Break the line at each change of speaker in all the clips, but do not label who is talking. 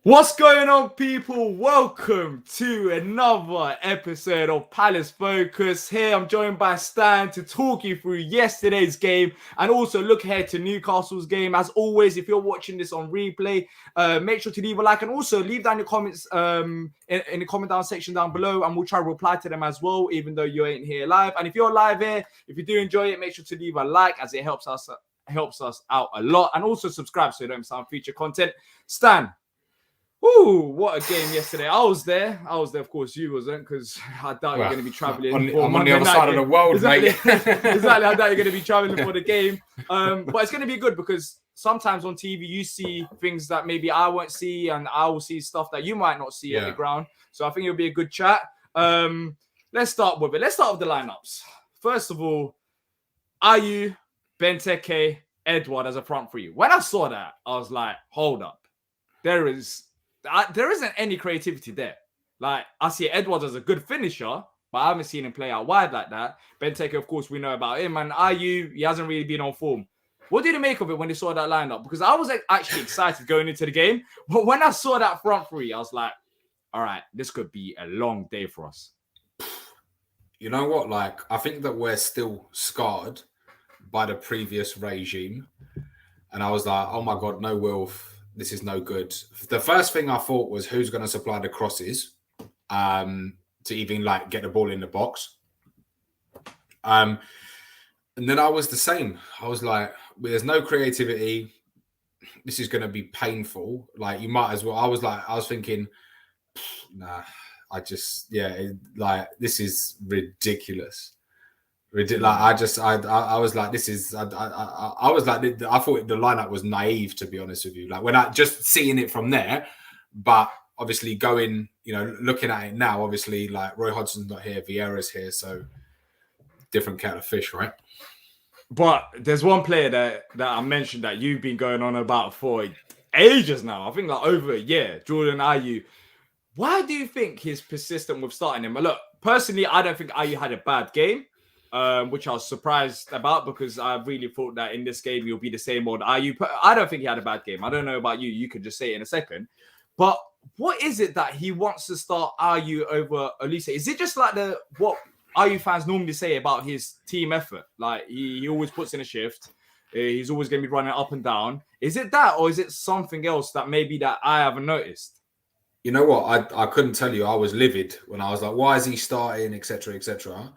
What's going on, people? Welcome to another episode of Palace Focus. Here I'm joined by Stan to talk you through yesterday's game and also look ahead to Newcastle's game. As always, if you're watching this on replay, make sure to leave a like and also leave down your comments in the comment down section down below, and we'll try to reply to them as well, even though you ain't here live. And if you're live here, if you do enjoy it, make sure to leave a like, as it helps us out a lot, and also subscribe so you don't miss out on future content. Stan. Ooh, what a game yesterday. I was there. Of course, you wasn't, because I doubt you're going to be traveling.
I'm on the other side of the world,
exactly.
mate.
Exactly. I doubt you're going to be traveling for the game. But it's going to be good because sometimes on TV, you see things that maybe I won't see, and I will see stuff that you might not see at the ground. So I think it'll be a good chat. Let's start with it. Let's start with the lineups. First of all, Ayew, Benteke, Edouard as a front three. When I saw that, I was like, hold up. There isn't any creativity there. Like, I see Edwards as a good finisher, but I haven't seen him play out wide like that. Benteke, of course, we know about him. And Ayew, he hasn't really been on form. What did you make of it when you saw that lineup? Because I was actually excited going into the game. But when I saw that front three, I was like, all right, this could be a long day for us.
You know what? Like, I think that we're still scarred by the previous regime. And I was like, oh my God, no Wilf. This is no good. The first thing I thought was who's going to supply the crosses to even like get the ball in the box. And then I was the same. I was like, there's no creativity. This is going to be painful. Like, you might as well. I was thinking, nah, this is ridiculous. I was like, this is. I was like, I thought the lineup was naive, to be honest with you. Like, when I just seeing it from there, but obviously going, looking at it now, obviously, like Roy Hodgson's not here, Vieira's here, so different kettle of fish, right?
But there's one player that I mentioned that you've been going on about for ages now. I think like over a year, Jordan Ayew. Why do you think he's persistent with starting him? Look, personally, I don't think Ayew had a bad game. Which I was surprised about, because I really thought that in this game you'll be the same old Ayew. I don't think he had a bad game. I don't know about you. You could just say it in a second. But what is it that he wants to start Ayew over Olise? Is it just like what Ayew fans normally say about his team effort? Like, he always puts in a shift. He's always going to be running up and down. Is it that, or is it something else that maybe that I haven't noticed?
You know what? I couldn't tell you. I was livid when I was like, why is he starting, etc., etc.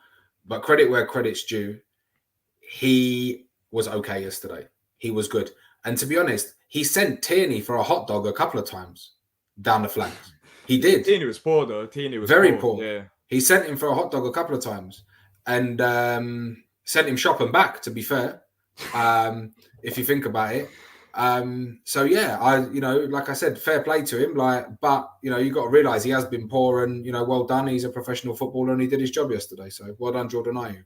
But credit where credit's due, he was okay yesterday. He was good. And to be honest, he sent Tierney for a hot dog a couple of times down the flanks. He did.
Tierney was poor, though. Tierney was
very poor.
Yeah.
He sent him for a hot dog a couple of times and sent him shopping back, to be fair, if you think about it. So yeah, like I said, fair play to him. But you got to realize he has been poor, and well done. He's a professional footballer and he did his job yesterday. So well done, Jordan Ayew.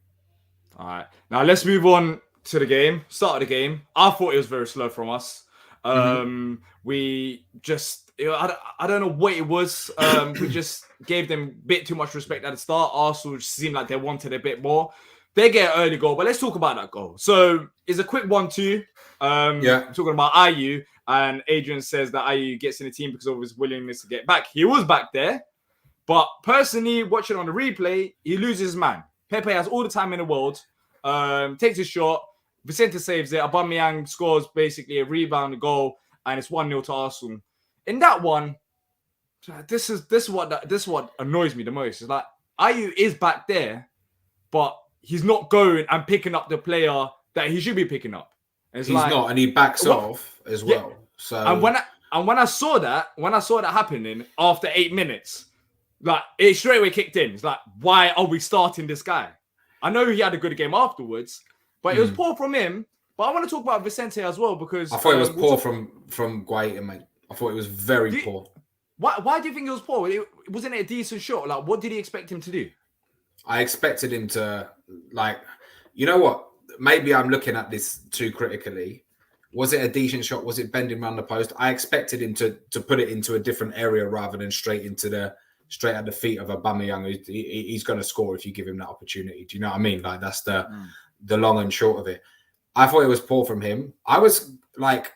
All right, now let's move on to the game. Start of the game. I thought it was very slow from us. We just, I don't know what it was. We just gave them a bit too much respect at the start. Arsenal seemed like they wanted a bit more. They get an early goal, but let's talk about that goal. So it's a quick 1-2. Talking about Ayew, and Adrian says that Ayew gets in the team because of his willingness to get back. He was back there, but personally, watching on the replay, he loses his man. Pepe has all the time in the world, takes his shot, Vicente saves it, Aubameyang scores basically a rebound, a goal, and it's 1-0 to Arsenal. In that one, this is what annoys me the most. It's like Ayew is back there, but he's not going and picking up the player that he should be picking up.
He's not, and he backs off as well. Yeah. So
and when I saw that happening after 8 minutes, like, it straight away kicked in. It's like, why are we starting this guy? I know he had a good game afterwards, but it was poor from him. But I want to talk about Vicente as well, because
I thought it was poor from Guaita, mate. I thought it was very poor.
Why do you think it was poor? Wasn't it a decent shot? Like, what did he expect him to do?
I expected him to, like, you know what? Maybe I'm looking at this too critically. Was it a decent shot? Was it bending around the post? I expected him to put it into a different area rather than straight at the feet of Aubameyang. He's going to score if you give him that opportunity. Do you know what I mean? Like, that's the long and short of it. I thought it was poor from him. I was like,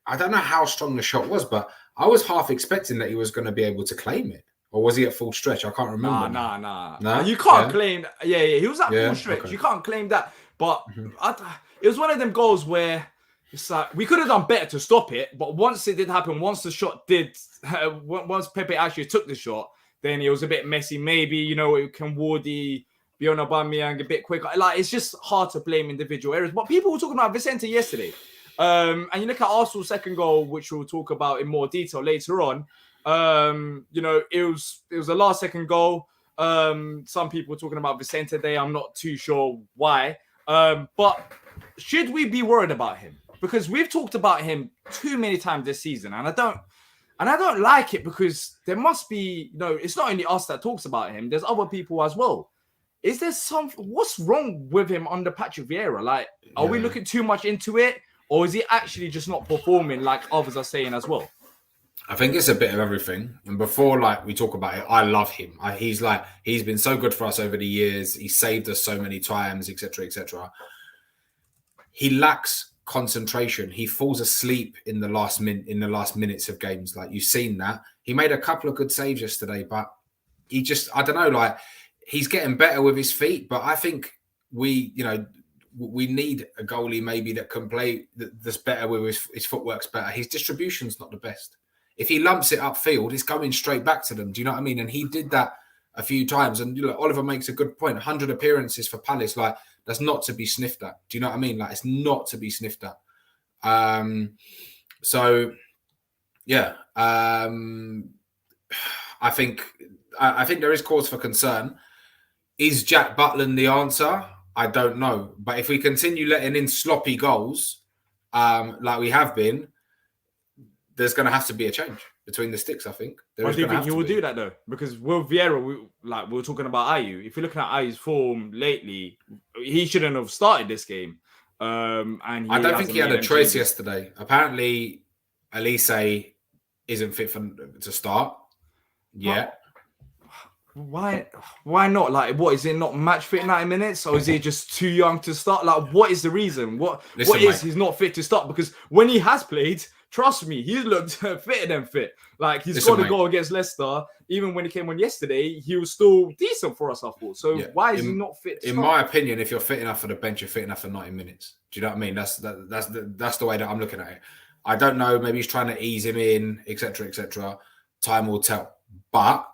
I don't know how strong the shot was, but I was half expecting that he was going to be able to claim it. Or was he at full stretch? I can't remember.
Nah.
No?
You can't
Yeah?
claim. Yeah. He was at full
Yeah?
stretch.
Okay.
You can't claim that. But
Mhm.
it was one of them goals where it's like we could have done better to stop it. But once it did happen, once the shot did, once Pepe actually took the shot, then it was a bit messy. Maybe, you know, it can Wardy, Bjorn Aubameyang a bit quicker. Like, it's just hard to blame individual errors. But people were talking about Vicente yesterday. And you look at Arsenal's second goal, which we'll talk about in more detail later on. You know, it was the last second goal. Some people were talking about Vicente Day. I'm not too sure why. But should we be worried about him? Because we've talked about him too many times this season, and I don't like it because there must be, you know, it's not only us that talks about him. There's other people as well. Is there what's wrong with him under Patrick Vieira? Like, are we looking too much into it? Or is he actually just not performing like others are saying as well?
I think it's a bit of everything. And before, like, we talk about it, I love him. He's been so good for us over the years. He saved us so many times, etc., etc. He lacks concentration. He falls asleep in the last minutes of games. Like, you've seen that. He made a couple of good saves yesterday, but he just, I don't know, like, he's getting better with his feet. But I think we need a goalie maybe that can play that's better with his footwork's better. His distribution's not the best. If he lumps it upfield, it's going straight back to them. Do you know what I mean? And he did that a few times. And Oliver makes a good point. 100 appearances for Palace, like, that's not to be sniffed at. Do you know what I mean? Like, it's not to be sniffed at. So, yeah. I think there is cause for concern. Is Jack Butland the answer? I don't know. But if we continue letting in sloppy goals, like we have been, there's going to have to be a change between the sticks, I think.
I do think he will do that, though. Because with Vieira, we were talking about Ayew. If you're looking at Ayew's form lately, he shouldn't have started this game. And
I don't think he had a choice yesterday. Apparently, Elise isn't fit to start yet.
Why not? Like, what is it, not match fit 90 minutes, or is he just too young to start? Like, what is the reason? He's not fit to start? Because when he has played, trust me, he's looked fitter than fit. Like, he's got a goal against Leicester. Even when he came on yesterday, he was still decent for us, I thought. So why is he not fit to
start? In my opinion, if you're fit enough for the bench, you're fit enough for 90 minutes. Do you know what I mean? That's the way that I'm looking at it. I don't know. Maybe he's trying to ease him in, etc., etc. Time will tell. But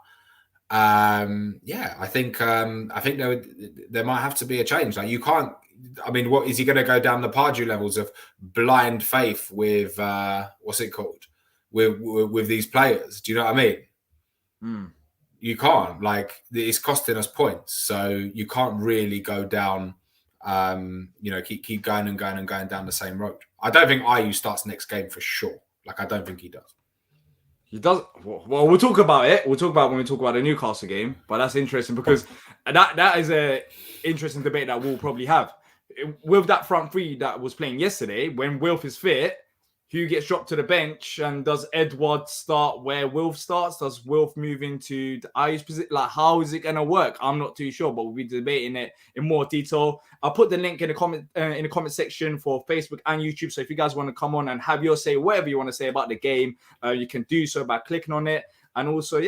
I think there might have to be a change. Like, you can't. I mean, what is he going to go down the Pardew levels of blind faith with what's it called with these players? Do you know what I mean? You can't. Like, it's costing us points, so you can't really go down. Keep going and going and going down the same road. I don't think Ayew starts next game for sure. Like, I don't think he does.
He does. Well, we'll talk about it. We'll talk about when we talk about the Newcastle game. But that's interesting because that is a interesting debate that we'll probably have. With that front three that was playing yesterday, when Wilf is fit, who gets dropped to the bench, and does Edward start where Wilf starts? Does Wilf move into Ayew's position? Like, how is it going to work? I'm not too sure, but we'll be debating it in more detail. I'll put the link in the comment section for Facebook and YouTube. So if you guys want to come on and have your say, whatever you want to say about the game, you can do so by clicking on it. And also,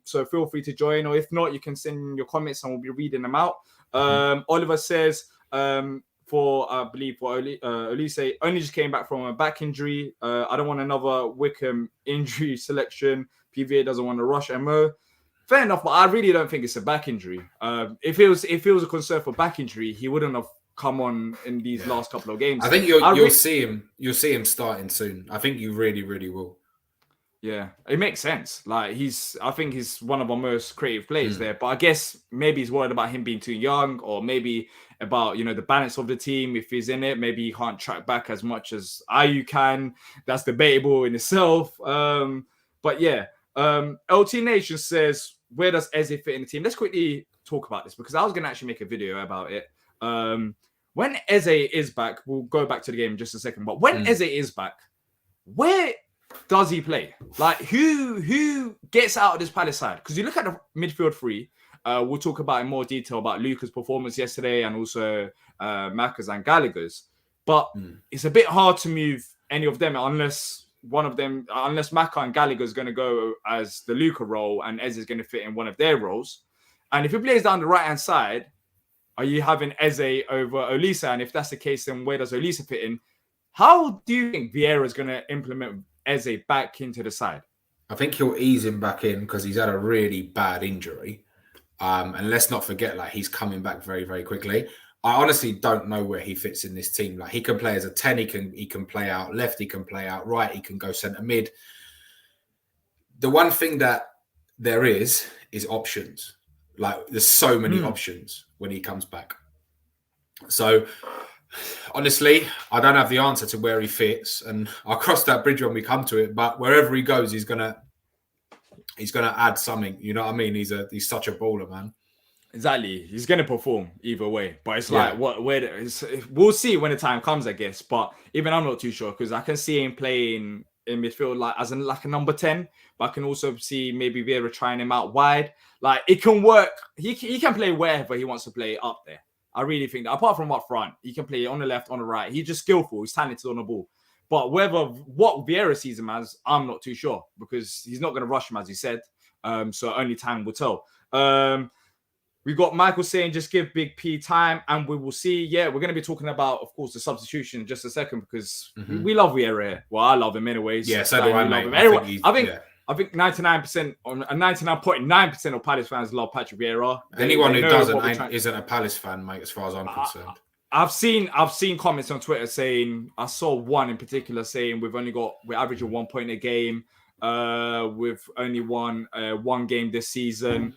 so feel free to join, or if not, you can send in your comments and we'll be reading them out. Oliver says, I believe Elise only just came back from a back injury. I don't want another Wickham injury selection. PVA doesn't want to rush MO. Fair enough, but I really don't think it's a back injury. If it was a concern for back injury, he wouldn't have come on in these last couple of games.
I think you'll see him starting soon. I think you really, really will.
Yeah, it makes sense. Like, I think he's one of our most creative players there. But I guess maybe he's worried about him being too young, or maybe about, the balance of the team. If he's in it, maybe he can't track back as much as Ayew can. That's debatable in itself. But yeah, LT Nation says, where does Eze fit in the team? Let's quickly talk about this, because I was going to actually make a video about it. When Eze is back, we'll go back to the game in just a second. But when Eze is back, where does he play? Like, who gets out of this Palace side? Because you look at the midfield three, we'll talk about in more detail about Luca's performance yesterday and also Macca's and Gallagher's. But it's a bit hard to move any of them unless Maka and Gallagher is going to go as the Luka role and Eze is going to fit in one of their roles. And if he plays down the right-hand side, are you having Eze over Olisa? And if that's the case, then where does Olisa fit in? How do you think Vieira is going to implement Eze back into the side?
I think he'll ease him back in because he's had a really bad injury. And let's not forget, like, he's coming back very, very quickly. I honestly don't know where he fits in this team. Like, he can play as a 10, he can play out left, he can play out right, he can go centre mid. The one thing that there is options. Like, there's so many options when he comes back. So, honestly, I don't have the answer to where he fits, and I'll cross that bridge when we come to it. But wherever he goes, he's gonna add something. You know what I mean? He's such a baller, man.
Exactly, he's gonna perform either way. But it's like we'll see when the time comes, I guess. But even I'm not too sure because I can see him playing in midfield like as a number 10, but I can also see maybe Vieira trying him out wide. Like, it can work. He can play wherever he wants to play up there. I really think that apart from up front, he can play on the left, on the right. He's just skillful. He's talented on the ball. But what Vieira sees him as, I'm not too sure because he's not going to rush him, as he said. So only time will tell. We got Michael saying, just give Big P time and we will see. Yeah, we're going to be talking about, of course, the substitution in just a second because we love Vieira here. Well, I love him anyways.
Yeah, so do I, mate.
I think 99% or 99.9% of Palace fans love Patrick Vieira.
Anyone who doesn't isn't a Palace fan, mate, as far as I'm concerned.
I've seen comments on Twitter saying, I saw one in particular saying we're averaging 1 point a game. We've only won one game this season.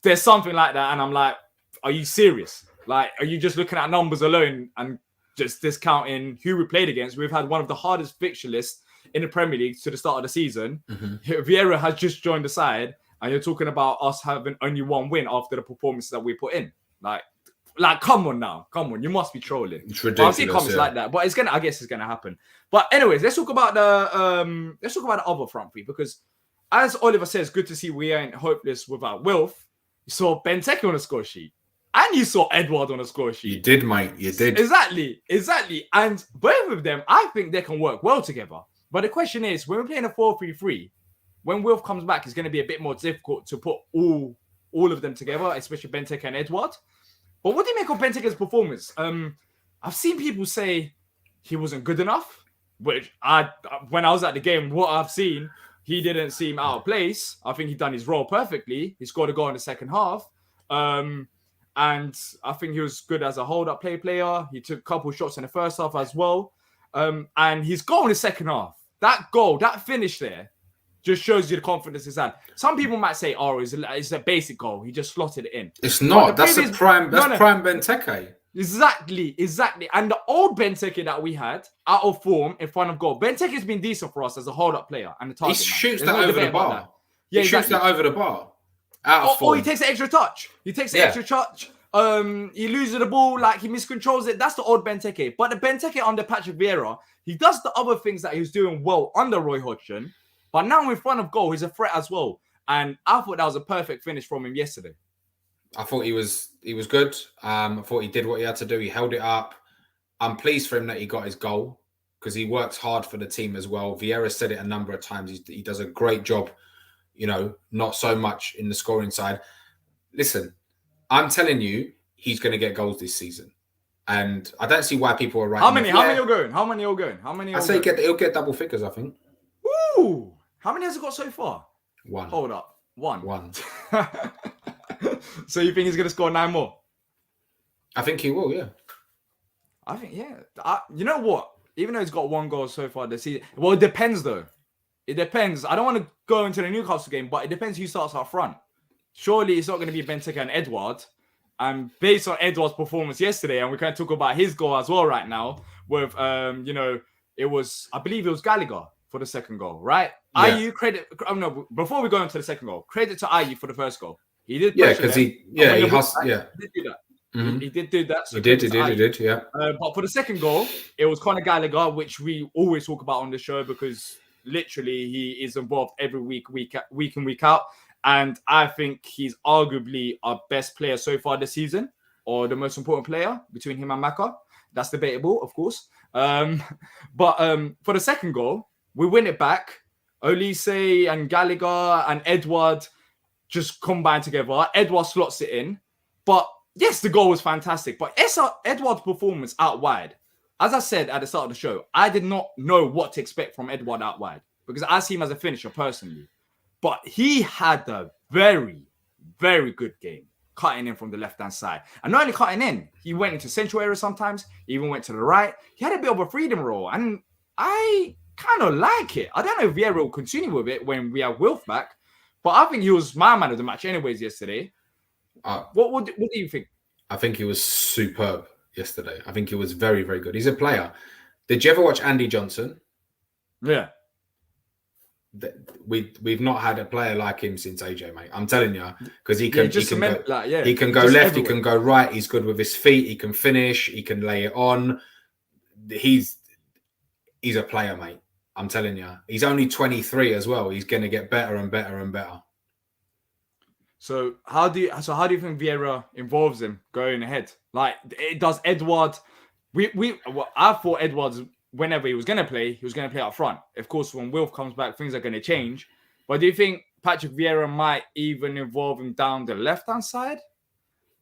There's something like that, and I'm like, are you serious? Like, are you just looking at numbers alone and just discounting who we played against? We've had one of the hardest fixture lists in the Premier League to the start of the season. Vieira has just joined the side, and you're talking about us having only one win after the performances that we put in. Like, come on now, you must be trolling.
It's ridiculous.
I've seen comments like that, but I guess it's gonna happen. But anyways, let's talk about the other front three because, as Oliver says, good to see we ain't hopeless without Wilf. You saw Benteke on the score sheet. And you saw Edward on the score sheet.
You did, mate. You did.
Exactly. And both of them, I think they can work well together. But the question is, when we're playing a 4-3-3, when Wilf comes back, it's going to be a bit more difficult to put all of them together, especially Benteke and Edward. But what do you make of Benteke's performance? I've seen people say he wasn't good enough, which when I was at the game, what I've seen, he didn't seem out of place. I think he done his role perfectly. He scored a goal in the second half. And I think he was good as a hold-up player. He took a couple of shots in the first half as well. And his goal in the second half, that finish there, just shows you the confidence he's had. Some people might say, it's a basic goal. He just slotted it in.
It's not. That's prime Benteke.
Exactly. And the old Benteke that we had, out of form, in front of goal. Benteke's been decent for us as a hold-up player and the target man.
He shoots that over the bar.
Yeah,
shoots that over the bar. Out of form.
He takes an extra touch. He loses the ball, like he miscontrols it. That's the old Benteke. But the Benteke under Patrick Vieira, he does the other things that he was doing well under Roy Hodgson. But now in front of goal, he's a threat as well. And I thought that was a perfect finish from him yesterday.
I thought he was good. I thought he did what he had to do. He held it up. I'm pleased for him that he got his goal because he works hard for the team as well. Vieira said it a number of times. He does a great job, not so much in the scoring side. Listen, I'm telling you, he's going to get goals this season. And I don't see why people are writing.
How many are going?
I say he'll get double figures, I think.
Ooh! How many has he got so far?
One.
Hold up. One. So you think he's going to score 9 more?
I think he will, yeah.
I think, yeah. You know what? Even though he's got 1 goal so far this season. Well, it depends, though. It depends. I don't want to go into the Newcastle game, but it depends who starts up front. Surely it's not going to be Benteke and Edward. And based on Edward's performance yesterday, and we can talk about his goal as well right now, with, I believe it was Gallagher for the second goal, right?
Yeah.
Ayew, before we go into the second goal, credit to Ayew for the first goal. He did.
Yeah, because he did do that.
Mm-hmm. He did do that. So
he did, yeah.
But for the second goal, it was Conor Gallagher, which we always talk about on the show because literally he is involved every week in, week out. And I think he's arguably our best player so far this season, or the most important player between him and Maka. That's debatable, of course. But for the second goal, we win it back. Olise and Gallagher and Edward just combine together. Edward slots it in. But yes, the goal was fantastic. But Edward's performance out wide, as I said at the start of the show, I did not know what to expect from Edward out wide because I see him as a finisher personally. But he had a very, very good game cutting in from the left-hand side. And not only cutting in, he went into central area sometimes. He even went to the right. He had a bit of a freedom role. And I kind of like it. I don't know if Vieira will continue with it when we have Wilf back. But I think he was my man of the match anyways yesterday. What do you think?
I think he was superb yesterday. I think he was very, very good. He's a player. Did you ever watch Andy Johnson?
Yeah.
We've not had a player like him since AJ, mate. I'm telling you, because he can go
everywhere.
left, he can go right. He's good with his feet. He can finish. He can lay it on. He's a player, mate. I'm telling you. He's only 23 as well. He's going to get better and better and better.
So how do you think Vieira involves him going ahead? Like, does Edward? I thought Edward's. Whenever he was going to play up front. Of course, when Wilf comes back, things are going to change. But do you think Patrick Vieira might even involve him down the left-hand side?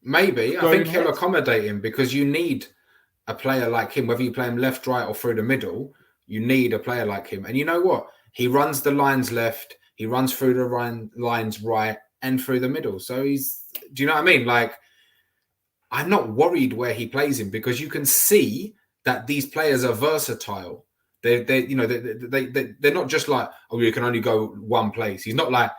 Maybe. I think he'll accommodate him because you need a player like him, whether you play him left, right, or through the middle, you need a player like him. And you know what? He runs the lines left, he runs through the lines right, and through the middle. So do you know what I mean? Like, I'm not worried where he plays him because you can see that these players are versatile. They're not just like, oh, you can only go one place. He's not like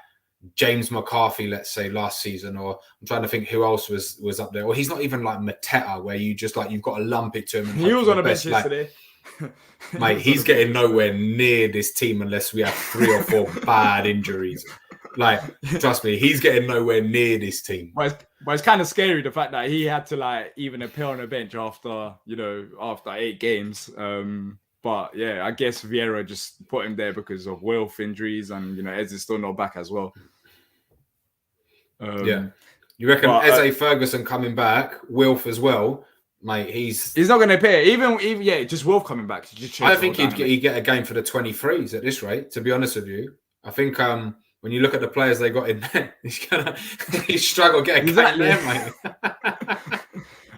James McCarthy, let's say, last season, or I'm trying to think who else was up there. Or he's not even like Mateta, where you just like, you've got to lump it to him.
He was on the bench yesterday.
Mate, he's getting nowhere near this team unless we have 3 or 4 bad injuries. Like, trust me, he's getting nowhere near this team.
But it's kind of scary, the fact that he had to like even appear on the bench after 8 games. But yeah, I guess Vieira just put him there because of Wilf injuries, and Eze is still not back as well.
You reckon Eze Ferguson coming back, Wilf as well, mate? He's
not going to appear. Even just Wilf coming back.
I think he'd get a game for the 23s at this rate. To be honest with you, I think when you look at the players they got in there, he's struggle getting game there, mate.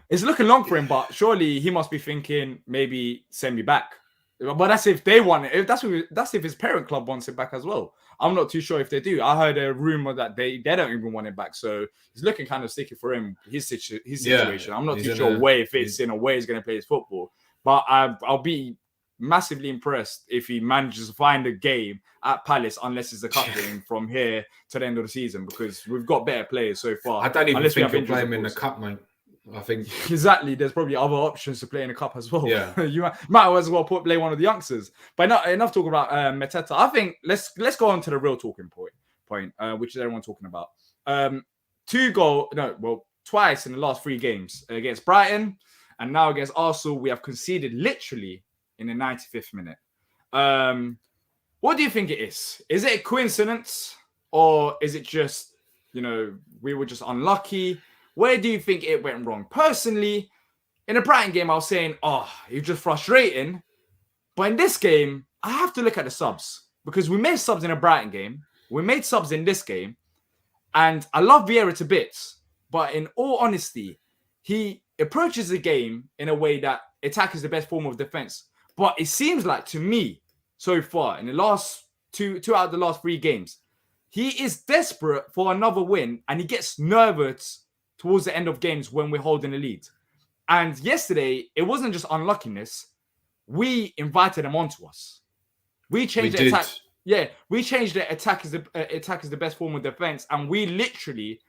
It's looking long for him, but surely he must be thinking maybe send me back. But that's if they want it. That's if his parent club wants it back as well. I'm not too sure if they do. I heard a rumor that they don't even want it back. So it's looking kind of sticky for him, his situation. I'm not too sure where it fits in or where he's going to play his football. But I'll be massively impressed if he manages to find a game at Palace, unless it's a cup game from here to the end of the season, because we've got better players so far.
I don't even think he'll play him in the cup, mate. I think
exactly. There's probably other options to play in the cup as well.
Yeah,
you might as well play one of the youngsters. But enough talk about Mateta. I think let's go on to the real talking point, which is everyone talking about. Twice in the last 3 games against Brighton and now against Arsenal, we have conceded literally in the 95th minute. What do you think it is? Is it a coincidence, or is it just we were just unlucky? Where do you think it went wrong? Personally, in the Brighton game, I was saying, it's just frustrating. But in this game, I have to look at the subs, because we made subs in a Brighton game. We made subs in this game. And I love Vieira to bits. But in all honesty, he approaches the game in a way that attack is the best form of defense. But it seems like, to me, so far, in the last two out of the last 3 games, he is desperate for another win, and he gets nervous towards the end of games when we're holding the lead. And yesterday, it wasn't just unluckiness. We invited them onto us. We changed the attack. Yeah, we changed the attack is the best form of defense, and we literally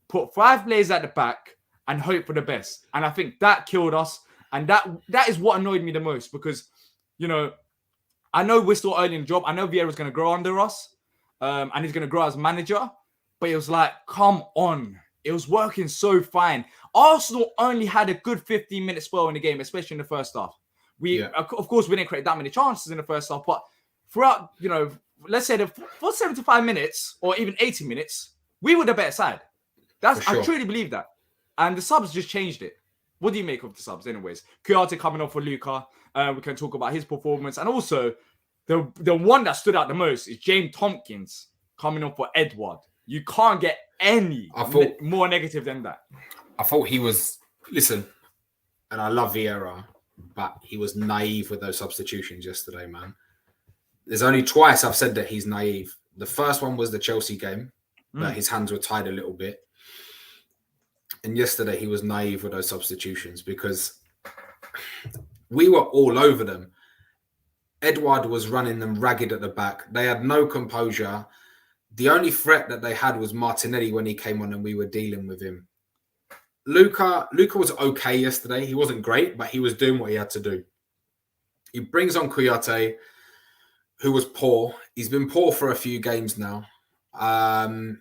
put 5 players at the back and hope for the best. And I think that killed us. And that is what annoyed me the most, because, I know we're still early in the job. I know Vieira's going to grow under us, and he's going to grow as manager. But it was like, come on. It was working so fine. Arsenal only had a good 15-minute spell in the game, especially in the first half. Of course, we didn't create that many chances in the first half, but throughout, let's say for 75 minutes or even 80 minutes, we were the better side. I truly believe that. And the subs just changed it. what do you make of the subs, anyways? Kouyaté coming off for Luka. We can talk about his performance, and also the one that stood out the most is James Tompkins coming off for Edward. You can't get any more negative than that.
I thought he was and I love Vieira, but he was naive with those substitutions yesterday, man. There's only twice I've said that he's naive. The first one was the Chelsea game, that his hands were tied a little bit. And yesterday he was naive with those substitutions because we were all over them. Edward was running them ragged at the back. They had no composure. The only threat that they had was Martinelli when he came on and we were dealing with him. Luka was okay yesterday. He wasn't great, but he was doing what he had to do. He brings on Kouyaté, who was poor. He's been poor for a few games now. When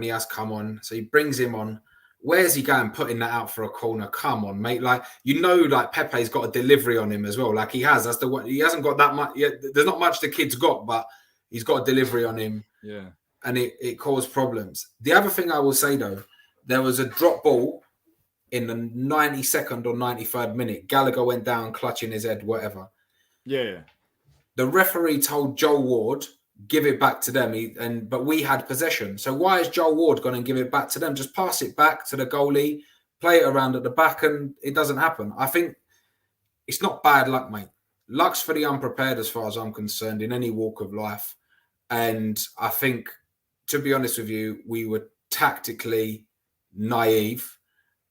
he has come on. So he brings him on. Where's he going putting that out for a corner? Come on, mate. Pepe's got a delivery on him as well. Like he has. That's the one. He hasn't got that much. There's not much the kid's got, but he's got a delivery on him.
Yeah.
And it caused problems. The other thing I will say, though, there was a drop ball in the 92nd or 93rd minute. Gallagher went down, clutching his head, whatever.
Yeah.
The referee told Joel Ward, give it back to them. But we had possession. So why is Joel Ward going to give it back to them? Just pass it back to the goalie, play it around at the back, and it doesn't happen. I think it's not bad luck, mate. Luck's for the unprepared as far as I'm concerned in any walk of life. And I think, to be honest with you, we were tactically naive,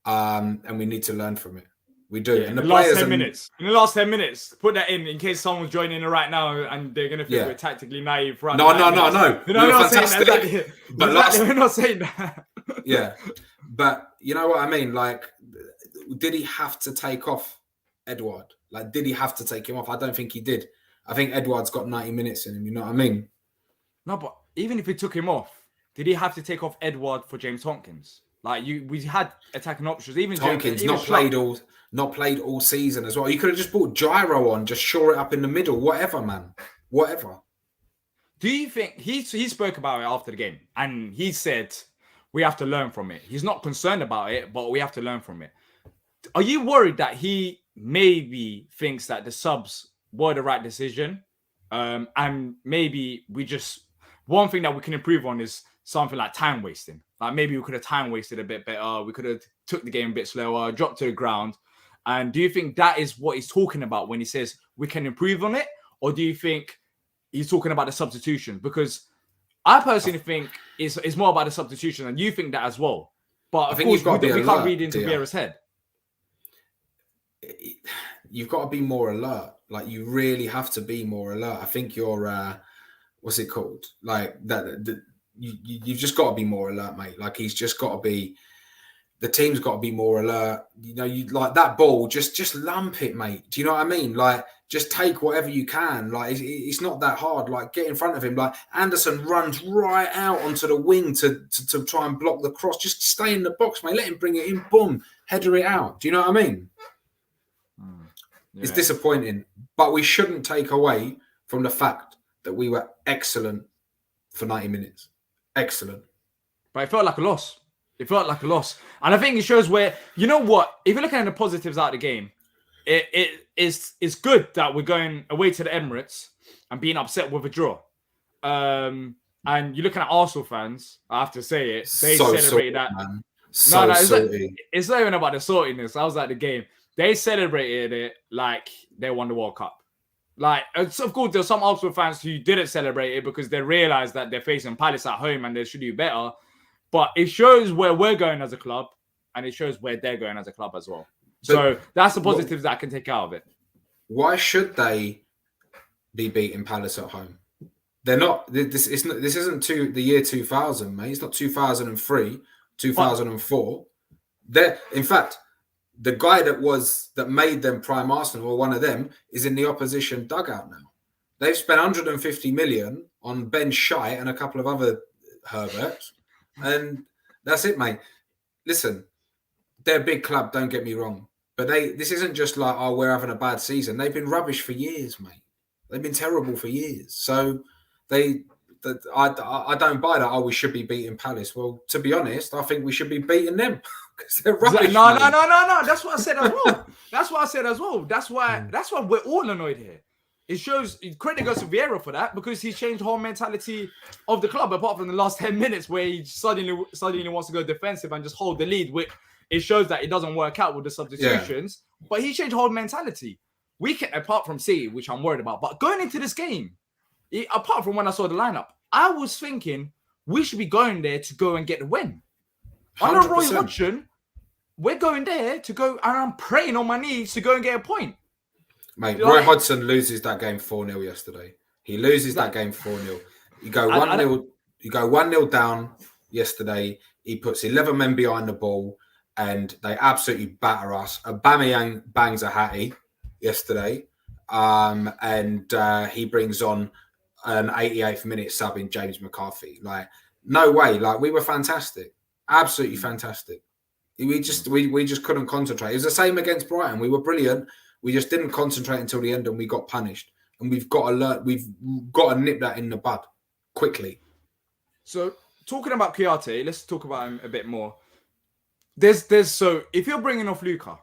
and we need to learn from it. We do.
Yeah,
and
in the last 10 minutes, put that in case someone's joining in right now and they're going to think we're tactically naive.
No.
We're not saying that. We're not saying that.
Yeah. But you know what I mean? Like, did he have to take off Edward? Like, did he have to take him off? I don't think he did. I think Edward's got 90 minutes in him. You know what I mean?
No, but even if he took him off, did he have to take off Edward for James Tompkins? Like we had attacking options. Even
Tompkins not played all season as well. You could have just brought Gyro on, just shore it up in the middle, whatever, man, whatever.
Do you think he spoke about it after the game and he said we have to learn from it? He's not concerned about it, but we have to learn from it. Are you worried that he maybe thinks that the subs were the right decision, and maybe one thing that we can improve on is something like time wasting? Like maybe we could have time wasted a bit better. We could have took the game a bit slower, dropped to the ground. And do you think that is what he's talking about when he says we can improve on it? Or do you think he's talking about the substitution? Because I personally think it's more about the substitution, and you think that as well. But of course, we can't read into Vieira's head.
You've got to be more alert. Like, you really have to be more alert. I think you're, what's it called? Like that. You've just got to be more alert, mate. Like, he's just got to be. The team's got to be more alert. You know, you like that ball. Just lump it, mate. Do you know what I mean? Like, just take whatever you can. Like, it's not that hard. Like, get in front of him. Like, Anderson runs right out onto the wing to try and block the cross. Just stay in the box, mate. Let him bring it in. Boom, header it out. Do you know what I mean? Yeah. It's disappointing, but we shouldn't take away from the fact that we were excellent for 90 minutes. Excellent.
But it felt like a loss. And I think it shows where, you know what, if you're looking at the positives out of the game, it's good that we're going away to the Emirates and being upset with a draw. And you're looking at Arsenal fans, I have to say it, they celebrated that. Man. It's not even about the saltiness. I was at the game. They celebrated it like they won the World Cup. Like, of course, there's some Arsenal fans who didn't celebrate it because they realized that they're facing Palace at home and they should do better. But it shows where we're going as a club, and it shows where they're going as a club as well. So that's the positives that I can take out of it.
Why should they be beating Palace at home? They're not. This isn't the year 2000, mate. It's not 2003, 2004. In fact, the guy that made them prime Arsenal, or one of them, is in the opposition dugout now. They've spent 150 million on Ben Shite and a couple of other Herberts, and that's it, mate. Listen, they're a big club, don't get me wrong, but this isn't just like, oh, we're having a bad season. They've been rubbish for years, mate. They've been terrible for years. So I don't buy that. Oh, we should be beating Palace. Well, to be honest, I think we should be beating them. because they're rubbish.
No. That's what I said as well. That's why we're all annoyed here. It shows credit goes to Vieira for that because he's changed the whole mentality of the club. Apart from the last 10 minutes where he suddenly wants to go defensive and just hold the lead, which it shows that it doesn't work out with the substitutions. Yeah. But he changed the whole mentality. We can, apart from City, which I'm worried about, but going into this game, apart from when I saw the lineup, I was thinking we should be going there to go and get the win. 100%. Under Roy Hodgson, we're going there to go, and I'm praying on my knees to go and get a point.
Mate, Roy Hodgson loses that game 4-0 yesterday. He loses that game 4-0. You go 1-0. You go 1-0 down yesterday. He puts 11 men behind the ball, and they absolutely batter us. Aubameyang bangs a hattie yesterday, and he brings on an 88th minute sub in James McCarthy. Like, no way. Like, we were fantastic, absolutely fantastic. We just couldn't concentrate. It was the same against Brighton. We were brilliant. We just didn't concentrate until the end, and we got punished. And we've got to learn. We've got to nip that in the bud quickly.
So, talking about Kouyaté, let's talk about him a bit more. So if you're bringing off Luka,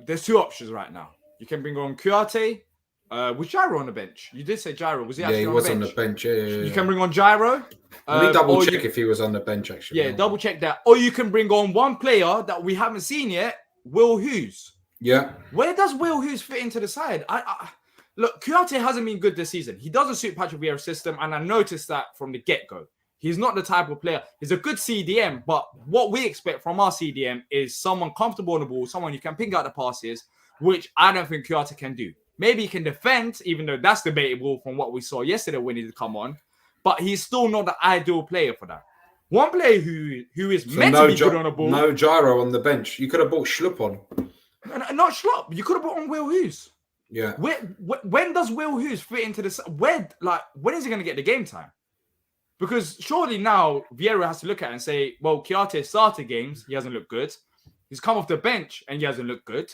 there's two options right now. You can bring on Kouyaté. Was Gyro on the bench? You did say Gyro. Was he actually on the bench?
Yeah, he was on the bench. Yeah.
You can bring on Gyro.
Let me double check if he was on the bench, actually.
Yeah, double check that. Or you can bring on one player that we haven't seen yet, Will Hughes.
Yeah.
Where does Will Hughes fit into the side? Look, Kouyaté hasn't been good this season. He doesn't suit Patrick Vieira's system, and I noticed that from the get-go. He's not the type of player. He's a good CDM, but what we expect from our CDM is someone comfortable on the ball, someone you can ping out the passes, which I don't think Kouyaté can do. Maybe he can defend, even though that's debatable from what we saw yesterday when he did come on, but he's still not the ideal player for that. One player who is meant to be good on the ball.
No Gyro on the bench. You could have brought Schlupp on.
Not Schlupp. You could have brought on Will Hughes.
Yeah.
When does Will Hughes fit into this? When is he going to get the game time? Because surely now Vieira has to look at it and say, well, Kouyaté started games, he hasn't looked good. He's come off the bench and he hasn't looked good.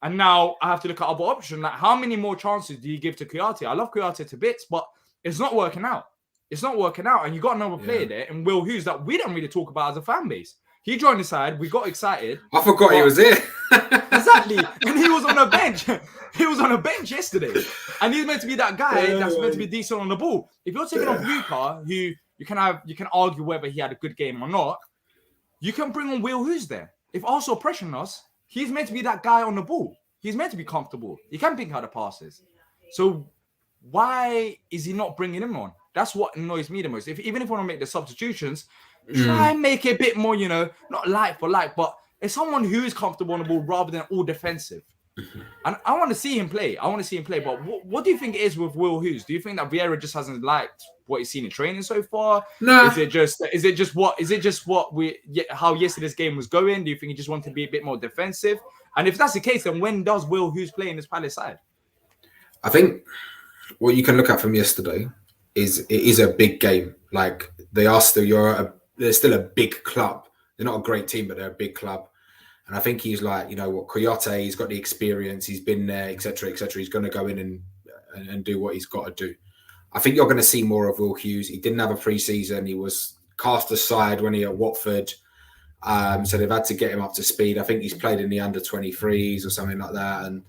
And now I have to look at other options. Like, how many more chances do you give to Kouyaté? I love Kouyaté to bits, but it's not working out. It's not working out. And you got another player there in Will Hughes that we don't really talk about as a fan base. He joined the side. We got excited.
I forgot he was here.
Exactly. And he was on a bench. He was on a bench yesterday. And he's meant to be that guy that's meant to be decent on the ball. If you're taking off Luka, who you can argue whether he had a good game or not, you can bring on Will Hughes there. If Arsenal pressuring us, he's meant to be that guy on the ball. He's meant to be comfortable. He can pick out the passes. So why is he not bringing him on? That's what annoys me the most. Even if we want to make the substitutions, try and make it a bit more, not like for like, but it's someone who is comfortable on the ball rather than all defensive. And I want to see him play. But what do you think it is with Will Hughes? Do you think that Vieira just hasn't liked what he's seen in training so far?
No.
Is it just how yesterday's game was going? Do you think he just wanted to be a bit more defensive? And if that's the case, then when does Will Hughes play in this Palace side?
I think what you can look at from yesterday is it is a big game. Like, they're still a big club. They're not a great team, but they're a big club. And I think he's like, Kouyaté, he's got the experience, he's been there, etc., etc. He's going to go in and do what he's got to do. I think you're going to see more of Will Hughes. He didn't have a pre-season. He was cast aside when he at Watford. So they've had to get him up to speed. I think he's played in the under-23s or something like that. And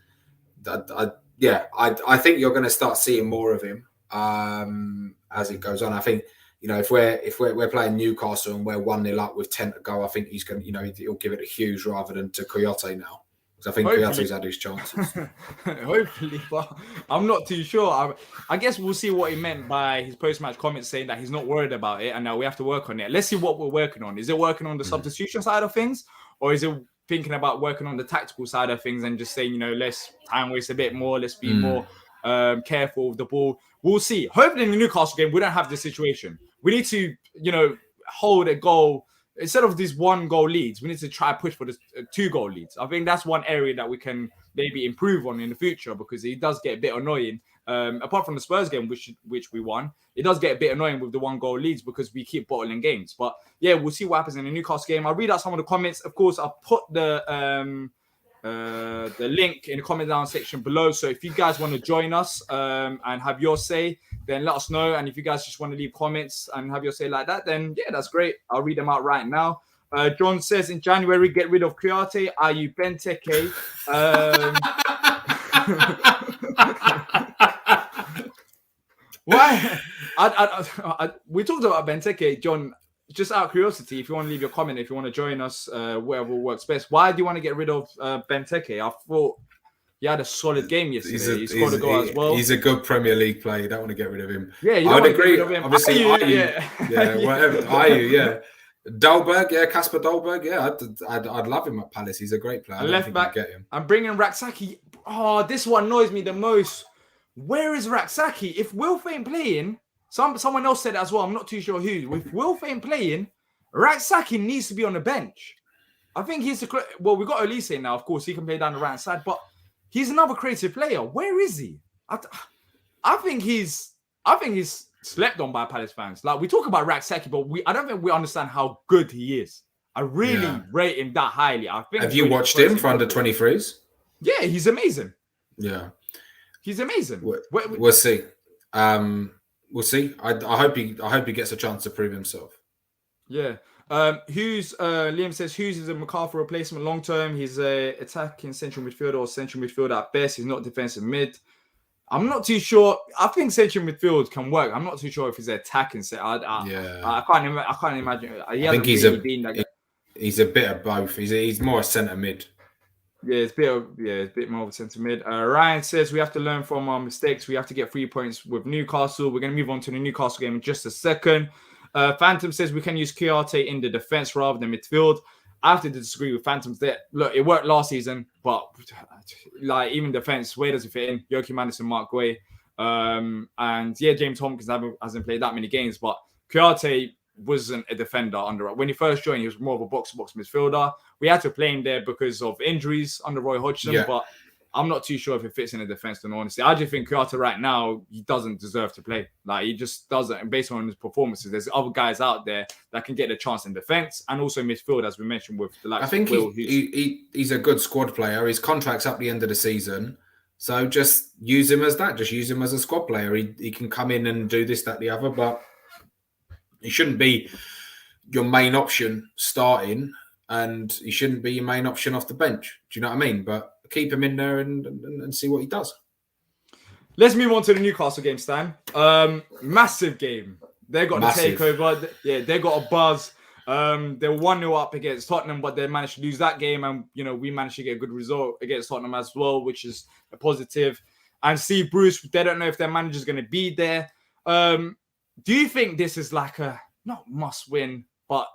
I think you're going to start seeing more of him as it goes on. I think, if we're playing Newcastle and we're 1-0 up with 10 to go, I think he's going to, he'll give it to Hughes rather than to Kouyaté now. Because I think Kouyaté's had his chances.
Hopefully, but I'm not too sure. I guess we'll see what he meant by his post-match comments saying that he's not worried about it and now we have to work on it. Let's see what we're working on. Is it working on the substitution side of things? Or is it thinking about working on the tactical side of things and just saying, let's time waste a bit more, let's be more careful with the ball. We'll see. Hopefully in the Newcastle game, we don't have this situation. We need to, hold a goal. Instead of these 1-goal leads, we need to try push for the 2-goal leads. I think that's one area that we can maybe improve on in the future because it does get a bit annoying. Apart from the Spurs game, which we won, it does get a bit annoying with the 1-goal leads because we keep bottling games. But yeah, we'll see what happens in the Newcastle game. I'll read out some of the comments. Of course, I'll put the link in the comment down section below. So if you guys want to join us and have your say, then let us know. And if you guys just want to leave comments and have your say like that, then yeah, that's great. I'll read them out right now. John says in January, get rid of Kouyaté. Are you Benteke? Why? We talked about Benteke, John. Just out of curiosity, if you want to leave your comment, if you want to join us, whatever works best. Why do you want to get rid of Benteke? I thought he had a solid game yesterday. He scored a goal as well.
He's a good Premier League player. You don't want to get rid of him.
Yeah, you
I
don't
would
want to
agree.
get rid of him.
Obviously, whatever. Yeah. Dolberg, Casper Dolberg, I'd love him at Palace. He's a great player.
Left back,
get him.
I'm bringing Raksaki. Oh, this one annoys me the most. Where is Raksaki? If Wilf ain't playing, someone else said it as well. I'm not too sure who. If Wilf ain't playing, Raksaki needs to be on the bench. I think he's the we got Elise now. Of course, he can play down the right side, but he's another creative player. Where is he? I think he's slept on by Palace fans. Like, we talk about Raksaki, but I don't think we understand how good he is. I really rate him that highly. I think.
Have you watched him for under 23s?
Yeah, he's amazing.
Yeah,
he's amazing.
We'll see. We'll see. I hope he gets a chance to prove himself.
Yeah. Liam says Hughes is a McCarthy replacement long term. He's a attacking central midfielder or central midfielder at best. He's not defensive mid. I'm not too sure. I think central midfield can work. I'm not too sure if he's an attacking set. I can't imagine. I think
he's a bit of both. He's more a centre mid.
Yeah, it's a bit more of a centre mid. Ryan says we have to learn from our mistakes. We have to get 3 points with Newcastle. We're going to move on to the Newcastle game in just a second. Phantom says we can use Kouyaté in the defense rather than midfield. I have to disagree with Phantoms there. Look, it worked last season, but like even defense, where does it fit in? Yoki Madison, Mark Guay, and James Tompkins hasn't played that many games, but Kouyaté wasn't a defender when he first joined. He was more of a box-to-box midfielder. We had to play him there because of injuries under Roy Hodgson, but I'm not too sure if it fits in the defense, in honesty. I just think Kouyaté right now, he doesn't deserve to play. Like, he just doesn't. And based on his performances, there's other guys out there that can get a chance in defense and also midfield, as we mentioned with the likes
I think
of Will.
He's a good squad player. His contract's up the end of the season. So just use him as that. Just use him as a squad player. He can come in and do this, that, the other, but he shouldn't be your main option starting, and he shouldn't be your main option off the bench. Do you know what I mean? But keep him in there and see what he does.
Let's move on to the Newcastle game, Stan. Massive game. They got the takeover. Yeah, they got a buzz. They were 1-0 up against Tottenham, but they managed to lose that game. And, we managed to get a good result against Tottenham as well, which is a positive. And Steve Bruce, they don't know if their manager's going to be there. Do you think this is like a, not must win, but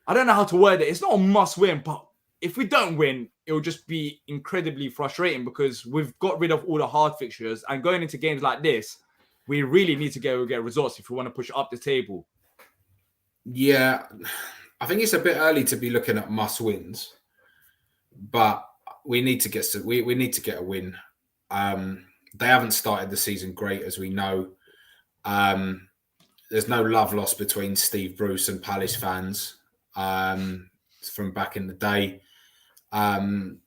I don't know how to word it. It's not a must win, but if we don't win, it will just be incredibly frustrating because we've got rid of all the hard fixtures, and going into games like this, we really need to get results if we want to push up the table.
Yeah, I think it's a bit early to be looking at must wins, but we need to get we need to get a win. They haven't started the season great, as we know. There's no love lost between Steve Bruce and Palace fans from back in the day.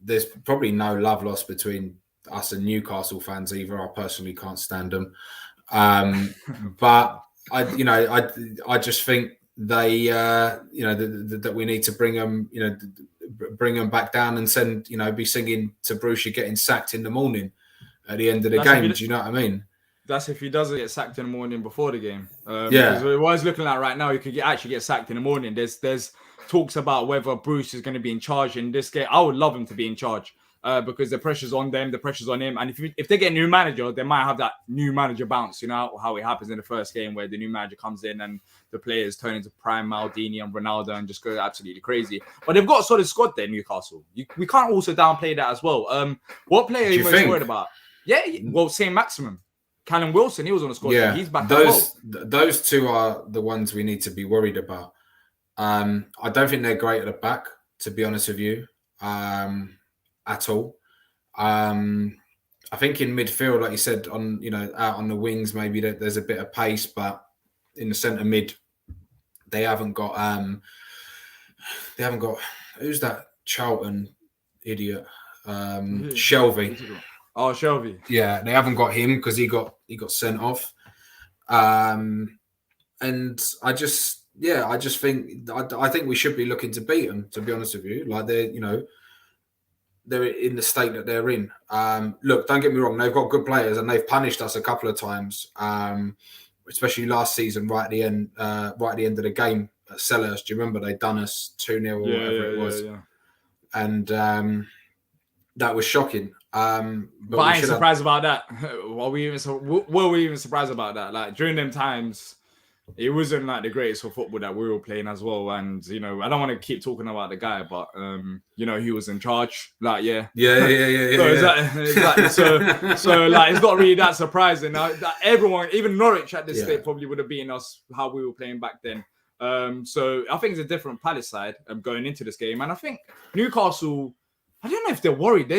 There's probably no love lost between us and Newcastle fans either. I personally can't stand them, but I just think they that we need to bring them back down and send be singing to Bruce, you're getting sacked in the morning at the end of the game. Do you know what I mean?
That's if he doesn't get sacked in the morning before the game. Because what I was looking at right now, he could actually get sacked in the morning. There's talks about whether Bruce is going to be in charge in this game. I would love him to be in charge because the pressure's on them, the pressure's on him. And if they get a new manager, they might have that new manager bounce, how it happens in the first game where the new manager comes in and the players turn into prime Maldini and Ronaldo and just go absolutely crazy. But they've got a solid squad there, Newcastle. We can't also downplay that as well. What player are you most worried about? Yeah, well, same maximum. Callum Wilson, he was on the squad. Yeah, he's back.
Those two are the ones we need to be worried about. I don't think they're great at the back, to be honest with you, at all. I think in midfield, like you said, out on the wings, maybe there's a bit of pace, but in the centre mid, they haven't got. Who's that Charlton idiot? Shelvey.
Oh, Shelvey.
Yeah, they haven't got him because he got sent off. And I just yeah, I just think I think we should be looking to beat them. To be honest with you, like they're in the state that they're in. Look, don't get me wrong; they've got good players and they've punished us a couple of times, especially last season, right at the end of the game at Selhurst. Do you remember they done us 2-0 or whatever it was?
Yeah.
And that was shocking.
But I ain't surprised about that. Were we even surprised about that? Like during them times, it wasn't like the greatest for football that we were playing as well. And I don't want to keep talking about the guy, but he was in charge. Like
yeah.
Exactly. So like it's not really that surprising. Now that everyone, even Norwich at this state, probably would have beaten us how we were playing back then. So I think it's a different Palace side going into this game, and I think Newcastle. I don't know if they're worried.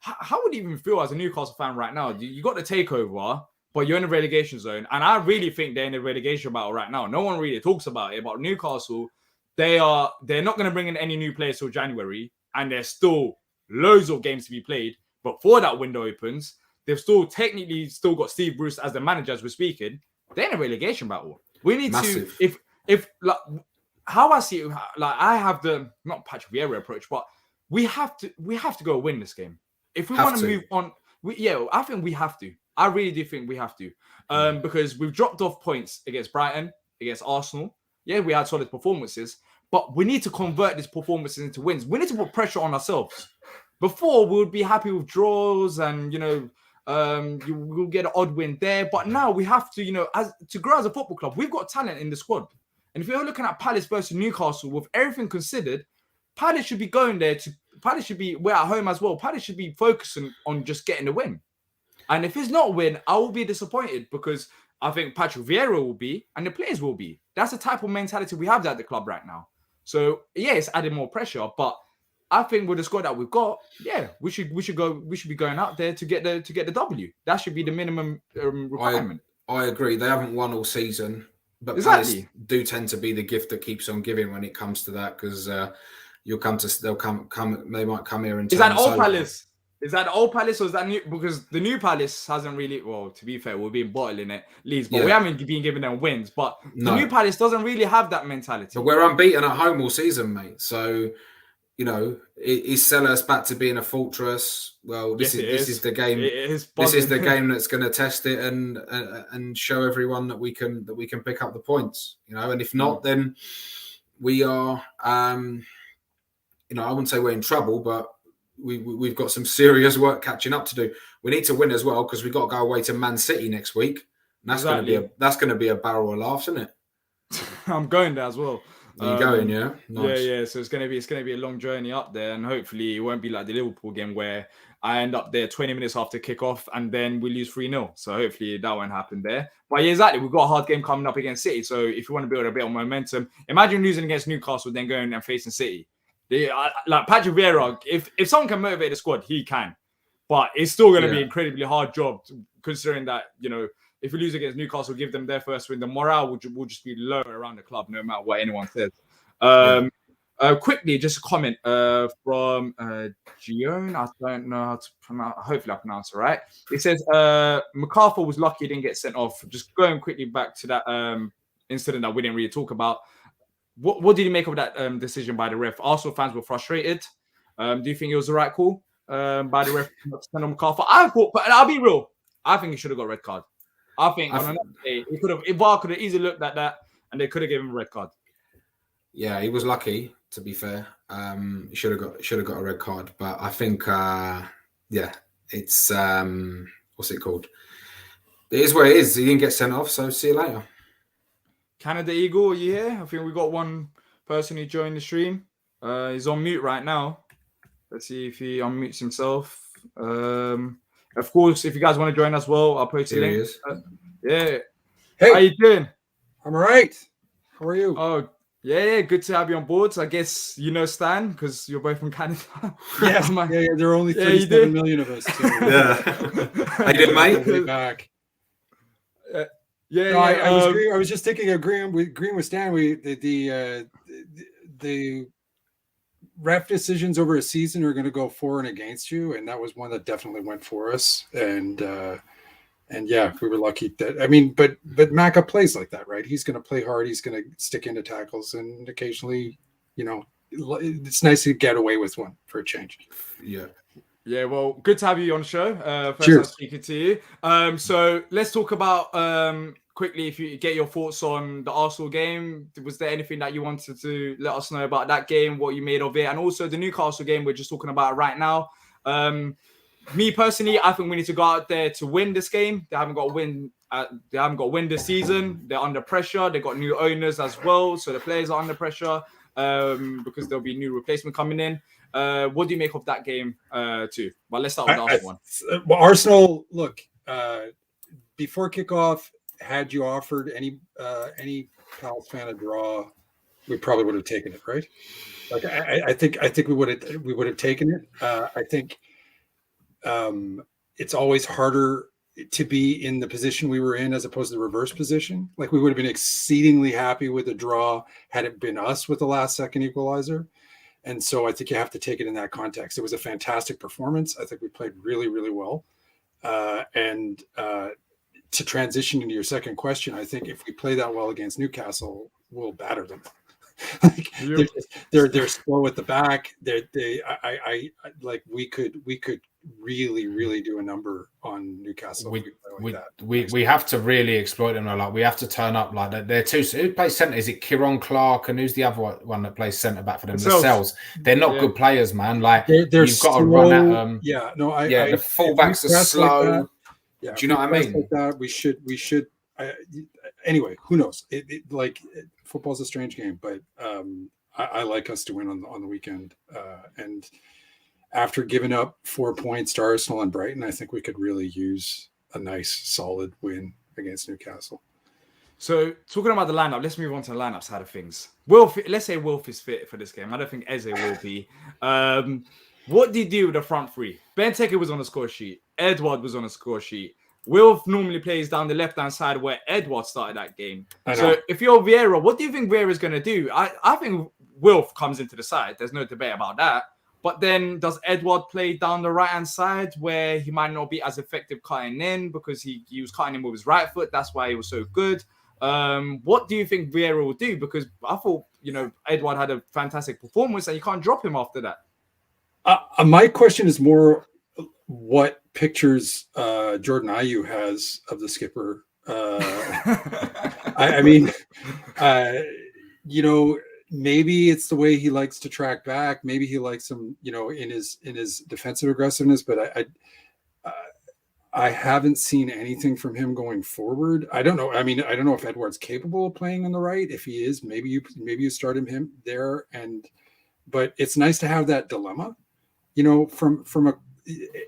How would you even feel as a Newcastle fan right now? You got the takeover, but you're in the relegation zone, and I really think they're in the relegation battle right now. No one really talks about it, but Newcastle, they're not going to bring in any new players till January, and there's still loads of games to be played. Before that window opens, they've technically got Steve Bruce as the manager as we're speaking. They're in a relegation battle. We need
Massive.
to if like how I see it, like I have the not Patrick Vieira approach, but we have to go win this game. If we want to move on, I think we have to. I really do think we have to. Because we've dropped off points against Brighton, against Arsenal. Yeah, we had solid performances, but we need to convert these performances into wins. We need to put pressure on ourselves. Before, we would be happy with draws and, we'll get an odd win there. But now we have to, to grow as a football club, we've got talent in the squad. And if you're looking at Palace versus Newcastle, with everything considered, Palace should be going there we're at home as well. Palace should be focusing on just getting the win. And if it's not a win, I will be disappointed because I think Patrick Vieira will be and the players will be. That's the type of mentality we have at the club right now. So yeah, it's adding more pressure, but I think with the squad that we've got, we should be going out there to get the W. That should be the minimum requirement.
I agree. They haven't won all season, but
exactly.
Palace do tend to be the gift that keeps on giving when it comes to that because they might come here and
is that old Palace? Is that the old Palace or is that new? Because the new Palace hasn't really. Well, to be fair, we've been bottling it leads, but we haven't been giving them wins. But the new Palace doesn't really have that mentality.
But we're unbeaten at home all season, mate. So is Selhurst back to being a fortress? Well, this is the game. This is the game that's going to test it and show everyone that we can pick up the points. And if not, then we are. I wouldn't say we're in trouble, but we've got some serious work catching up to do. We need to win as well because we've got to go away to Man City next week. And that's going to be a barrel of laughs, isn't it?
I'm going there as well.
Are you going? Yeah,
nice. Yeah. So it's gonna be a long journey up there, and hopefully it won't be like the Liverpool game where I end up there 20 minutes after kickoff and then we lose 3-0. So hopefully that won't happen there. But yeah, exactly. We've got a hard game coming up against City. So if you want to build a bit of momentum, imagine losing against Newcastle, then going and facing City. Like Patrick Vieira, if someone can motivate the squad, he can. But it's still going to be an incredibly hard job, considering that, if we lose against Newcastle, give them their first win, the morale will just be low around the club, no matter what anyone says. Quickly, just a comment from Gion. I don't know how to pronounce. Hopefully, I pronounce it right. It says MacArthur was lucky he didn't get sent off. Just going quickly back to that incident that we didn't really talk about. What did you make of that decision by the ref? Arsenal fans were frustrated. Do you think it was the right call by the ref not to send on MacArthur? But I'll be real. I think he should have got a got red card. I think on another day, VAR could have easily looked at that and they could have given him a red card.
Yeah, he was lucky. To be fair, he should have got a red card. But I think, it's what's it called? It is what it is. He didn't get sent off, so see you later.
Canada Eagle, are you here? I think we got one person who joined the stream. He's on mute right now. Let's see if he unmutes himself. Of course, if you guys want to join as well, I'll post the link. Yeah.
Hey,
how you doing?
I'm all right. How are you?
Oh, yeah. Good to have you on board. So I guess Stan because you're both from Canada.
Yes, yeah. There are only 37 million of us. So.
Yeah. How you doing, mate?
Back.
I
was just thinking, agreeing with Stan. The ref decisions over a season are going to go for and against you, and that was one that definitely went for us. And And yeah, we were lucky that, I mean, but Maka plays like that, right? He's going to play hard. He's going to stick into tackles, and occasionally, it's nice to get away with one for a change.
Yeah.
Yeah, well, good to have you on the show. First
Cheers.
time speaking to you. So let's talk about quickly, if you get your thoughts on the Arsenal game. Was there anything that you wanted to let us know about that game, what you made of it, and also the Newcastle game we're just talking about right now? Me personally, I think we need to go out there to win this game. They haven't got a win. They haven't got a win this season. They're under pressure. They got new owners as well, so the players are under pressure because there'll be new replacement coming in. What do you make of that game too? Well, let's start with the Arsenal one.
Well, Arsenal, look, before kickoff, had you offered any Palace fan a draw, we probably would have taken it, right? Like I think we would have taken it. I think it's always harder to be in the position we were in as opposed to the reverse position. Like we would have been exceedingly happy with a draw had it been us with the last second equalizer. And so I think you have to take it in that context. It was a fantastic performance. I think we played really, really well. And to transition into your second question, I think if we play that well against Newcastle, we'll batter them. Like they're slow at the back. We could really do a number on Newcastle.
We have to really exploit them. Like we have to turn up. Like they're two. Who plays centre? Is it Kieran Clark and who's the other one that plays centre back for them? The Cells. They're not good players, man. Like
they're
you've got to run at them.
Yeah, no,
the fullbacks are slow.
Like yeah,
do you know what I mean?
Like that, we should. Anyway, who knows? Football's a strange game, but I like us to win on the weekend. And after giving up 4 points to Arsenal and Brighton, I think we could really use a nice, solid win against Newcastle.
So talking about the lineup, let's move on to the lineup side of things. Let's say Wilf is fit for this game. I don't think Eze will be. What did you do with the front three? Benteke was on the score sheet. Edward was on the score sheet. Wilf normally plays down the left-hand side where Edward started that game. So if you're Vieira, what do you think Vieira is going to do? I think Wilf comes into the side. There's no debate about that. But then does Edward play down the right-hand side where he might not be as effective cutting in because he was cutting in with his right foot? That's why he was so good. What do you think Vieira will do? Because I thought, Edward had a fantastic performance and you can't drop him after that.
My question is more what pictures Jordan Ayew has of the skipper. Maybe it's the way he likes to track back. Maybe he likes him, in his defensive aggressiveness. But I haven't seen anything from him going forward. I don't know. I mean, I don't know if Edward's capable of playing on the right. If he is, maybe you start him there. But it's nice to have that dilemma,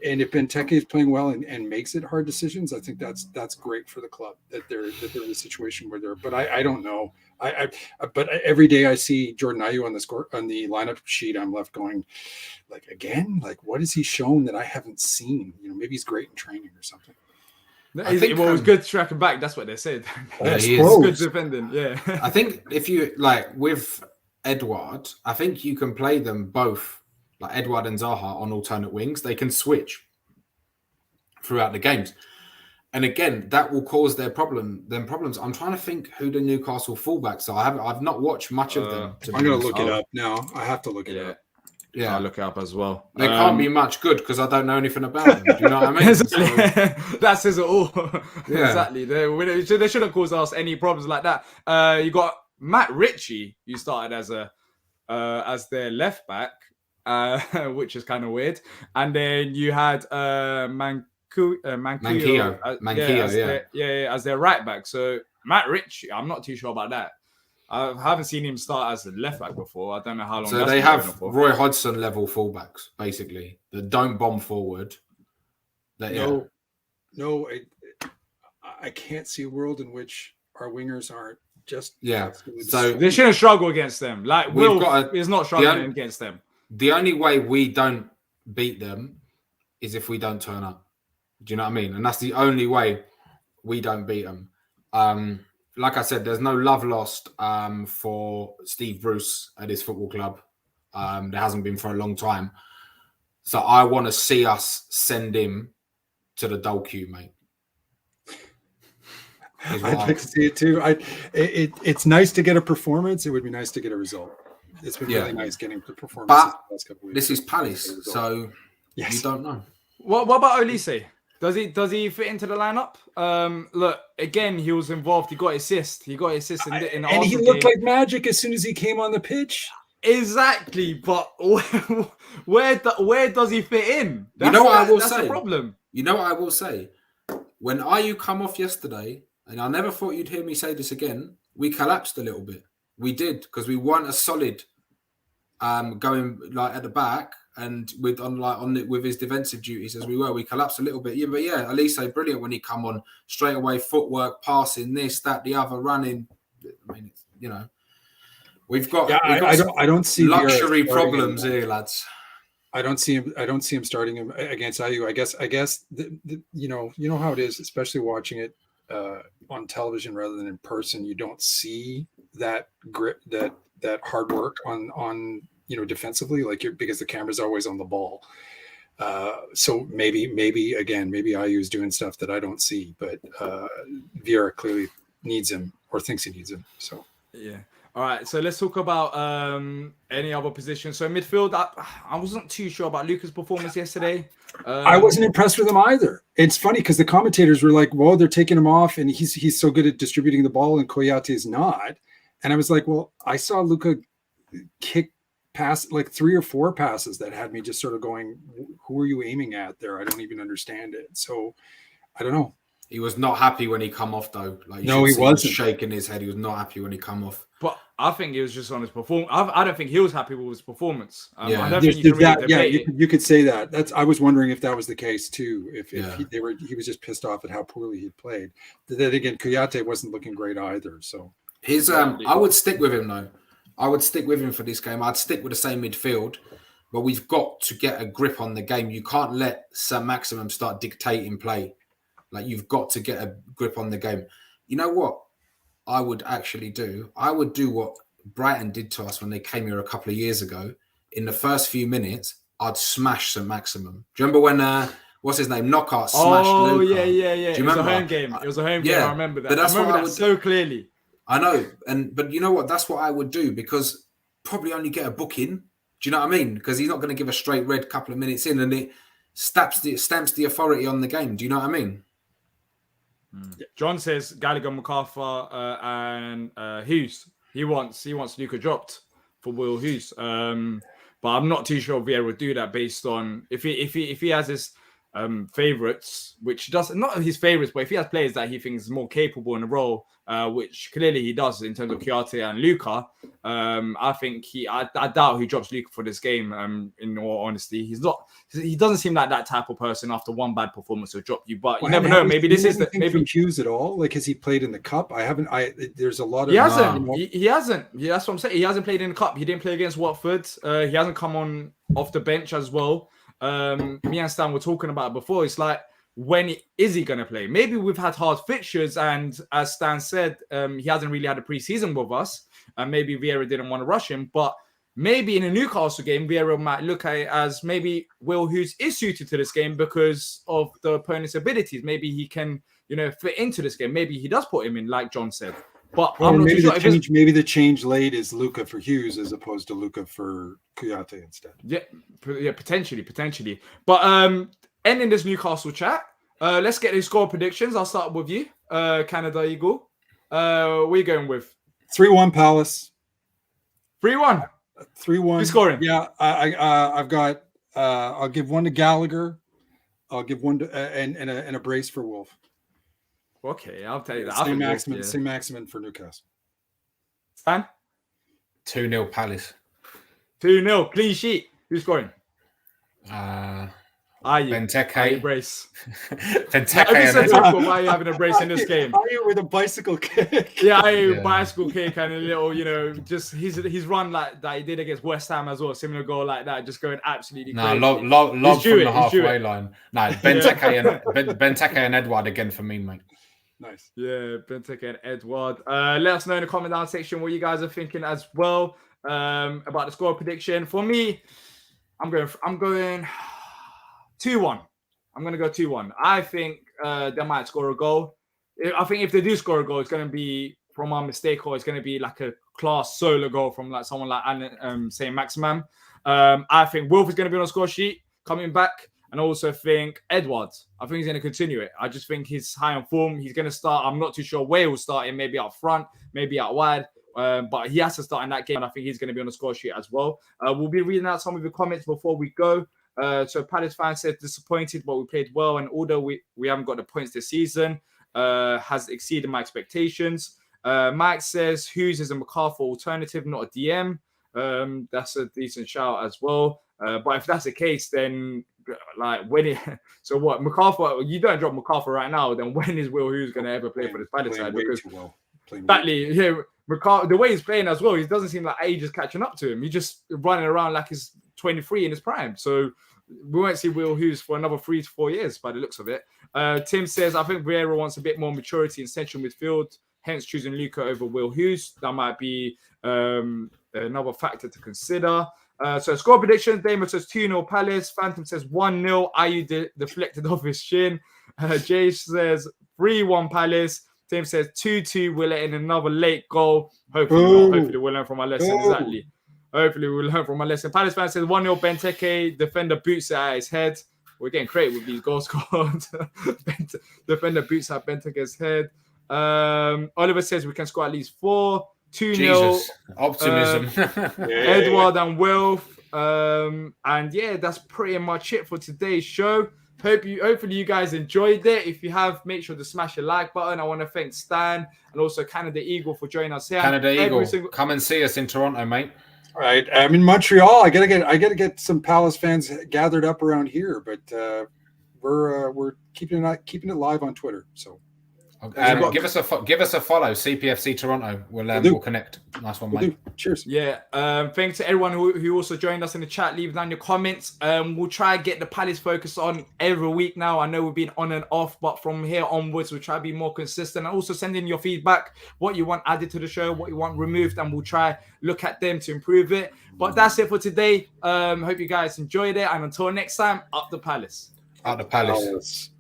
and if Benteke is playing well and makes it hard decisions, I think that's great for the club that they're in a situation where they're. But I don't know. But every day I see Jordan Ayew on the lineup sheet, I'm left going, like again, like what has he shown that I haven't seen? Maybe he's great in training or something.
I think it was good tracking back. That's what they said.
Yeah,
he is good defending. Yeah.
I think if you with Edward, I think you can play them both. Like Edward and Zaha on alternate wings, they can switch throughout the games. And again, that will cause them problems. I'm trying to think who the Newcastle fullbacks are. I've not watched much of them.
I'm going to look it up now. I have to look it up.
Yeah, I'll look it up as well.
They can't be much good because I don't know anything about them. Do you know what I mean?
Exactly. That says it all. Yeah. Exactly. They shouldn't cause us any problems like that. You got Matt Ritchie, you started as their left back. Which is kind of weird, and then you had Manquillo as their right back. So Matt Ritchie, I'm not too sure about that. I haven't seen him start as a left back before. I don't know how long.
So they have Roy Hodgson level fullbacks, basically, that don't bomb forward.
No, I can't see a world in which our wingers aren't just.
Yeah, so
they shouldn't struggle against them. Like Will is not struggling against them.
The only way we don't beat them is if we don't turn up. Do you know what I mean? And that's the only way we don't beat them. Like I said, there's no love lost for Steve Bruce at his football club. There hasn't been for a long time. So I want to see us send him to the dull queue, mate. Is
I'd
what
like to see it too. It's nice to get a performance. It would be nice to get a result. It's been really nice getting the performance
But
the last couple of
this
weeks.
is Palace, so you don't know.
What about Olise? Does he fit into the lineup? Look, again, he was involved. He got assist. He got assist in the
And
Arsenal
he looked
game.
like magic as soon as he came on the pitch.
Exactly, but where does he fit in?
You know what I will
that's
say?
the problem.
You know what I will say? When Ayew come off yesterday, and I never thought you'd hear me say this again, we collapsed a little bit. We did, because we weren't as solid going like at the back and with his defensive duties as we were. We collapsed a little bit. Yeah, but yeah, Olise brilliant when he come on straight away, footwork, passing, this, that, the other, running. I mean, you know, we've got
I don't see
luxury problems here, lads.
I don't see him starting him against Ayew. I guess you know how it is, especially watching it on television rather than in person. You don't see that grit, that hard work on defensively, because the camera's always on the ball. So maybe Ayew is doing stuff that I don't see, but Vieira clearly needs him or thinks he needs him. So
yeah. All right, so let's talk about any other positions. So midfield, I wasn't too sure about Luka's performance yesterday.
I wasn't impressed with him either. It's funny because the commentators were like, well, they're taking him off and he's so good at distributing the ball and Kouyate is not. And I was like, well, I saw Luka kick pass like 3 or 4 passes that had me just sort of going, who are you aiming at there? I don't even understand it. So I don't know.
He was not happy when he come off, though.
No, he wasn't.
Shaking his head. He was not happy when he come off.
But I think it was just on his performance. I don't think he was happy with his performance. I don't
think
you can really debate it.
You could say that. I was wondering if that was the case too. If he was just pissed off at how poorly he played. Then again, Kouyate wasn't looking great either. So
I would stick with him though. I would stick with him for this game. I'd stick with the same midfield, but we've got to get a grip on the game. You can't let Saint-Maximin start dictating play. Like, you've got to get a grip on the game. You know what I would actually do? I would do what Brighton did to us when they came here a couple of years ago. In the first few minutes, I'd smash Saint-Maximin. Do you remember when, what's his name? Knockout smashed Luka?
Oh, yeah.
Do you remember?
It was a home game. It was a home game. I remember that.
But that's
I remember
what
that so clearly.
I know. But you know what? That's what I would do, because probably only get a booking. Do you know what I mean? Because he's not going to give a straight red couple of minutes in, and it stamps the authority on the game. Do you know what I mean?
John says Gallagher, MacArthur, and Hughes. He wants Luka dropped for Will Hughes. But I'm not too sure if Vieira would do that based on if he has his favorites, which does not his favorites, but if he has players that he thinks is more capable in the role, which clearly he does in terms of Kouyate and Luka. I think I doubt he drops Luka for this game. In all honesty, he doesn't seem like that type of person after one bad performance to drop you. But you never know. Maybe this is maybe
Hughes at all. Like, has he played in the cup? There's a lot of
he hasn't. He hasn't. Yeah, that's what I'm saying. He hasn't played in the cup. He didn't play against Watford. He hasn't come on off the bench as well. Me and Stan were talking about it before. It's like, when is he going to play? Maybe we've had hard fixtures, and as Stan said, he hasn't really had a preseason with us, and maybe Vieira didn't want to rush him. But maybe in a Newcastle game, Vieira might look at it as maybe Will Hughes is suited to this game because of the opponent's abilities. Maybe he can, fit into this game. Maybe he does put him in, like John said. But I'm not
maybe
too sure.
Maybe the change late is Luka for Hughes as opposed to Luka for Kouyate instead.
Yeah, potentially. But ending this Newcastle chat, let's get his score predictions. I'll start with you, Canada Eagle. We're going with
3-1 Palace.
3-1.
3-1.
Who's scoring?
Yeah, I've got. I'll give one to Gallagher. I'll give one to and a brace for Wolf.
Okay, I'll tell you that.
Same Maximin for Newcastle.
Stan?
2-0 Palace.
2-0. Clean sheet. Who's scoring?
Benteke.
Brace.
Benteke.
I said why are you having a brace in this game?
Ayew with a bicycle kick.
Bicycle kick and a little, just his run like that he did against West Ham as well, similar goal like that, just going absolutely crazy.
Lob from the halfway line. No, Benteke and Edouard again for me, mate.
Nice.
Yeah, Benteke and Edouard. Let us know in the comment down section what you guys are thinking as well about the score prediction. For me, I'm going 2-1. I'm going to go 2-1. I think they might score a goal. I think if they do score a goal, it's going to be from our mistake, or it's going to be like a class solo goal from like someone like say Maximan. I think Wolf is going to be on the score sheet coming back, and I also think Edwards. I think he's going to continue it. I just think he's high on form. He's going to start. I'm not too sure where he'll start in, maybe up front, maybe out wide. But he has to start in that game, and I think he's going to be on the score sheet as well. We'll be reading out some of the comments before we go. So Palace fan said disappointed, but we played well, and although we haven't got the points this season, has exceeded my expectations. Mike says Hughes is a McCarthy alternative, not a DM. That's a decent shout as well. But if that's the case, then like when it so what McCarthy, you don't drop McCarthy right now, then when is Will Hughes going to ever play for this Palace side? Because exactly, yeah, McCarthy, the way he's playing as well, he doesn't seem like age is catching up to him. He's just running around like he's 23 in his prime. So we won't see Will Hughes for another 3 to 4 years by the looks of it. Tim says, I think Vieira wants a bit more maturity in central midfield, hence choosing Luka over Will Hughes. That might be another factor to consider. So score prediction, Damon says 2-0 Palace. Phantom says 1-0. Ayew deflected off his shin. Jay says 3-1 Palace. Tim says 2-2. We'll let in another late goal. Hopefully we'll learn from our lesson. Exactly. Hopefully we'll learn from our lesson. Palace fan says 1-0 Benteke. Defender boots it at his head. We're getting creative with these goals scored. Defender boots at Benteke's head. Oliver says we can score at least 4. 2-0.
Jesus. Optimism.
Edward and Wilf. And yeah, that's pretty much it for today's show. Hopefully you guys enjoyed it. If you have, make sure to smash the like button. I want to thank Stan and also Canada Eagle for joining us here.
Canada Eagle, come and see us in Toronto, mate.
All right, I'm in Montreal. I gotta get some Palace fans gathered up around here, but we're keeping it live on Twitter. So
give us a follow, CPFC Toronto. We'll connect. Nice one, mate.
Cheers.
Yeah. Thanks to everyone who also joined us in the chat. Leave down your comments. We'll try and get the Palace focus on every week now. I know we've been on and off, but from here onwards, we'll try to be more consistent. And also send in your feedback, what you want added to the show, what you want removed, and we'll try look at them to improve it. But that's it for today. Hope you guys enjoyed it. And until next time, up the Palace.
Up the Palace.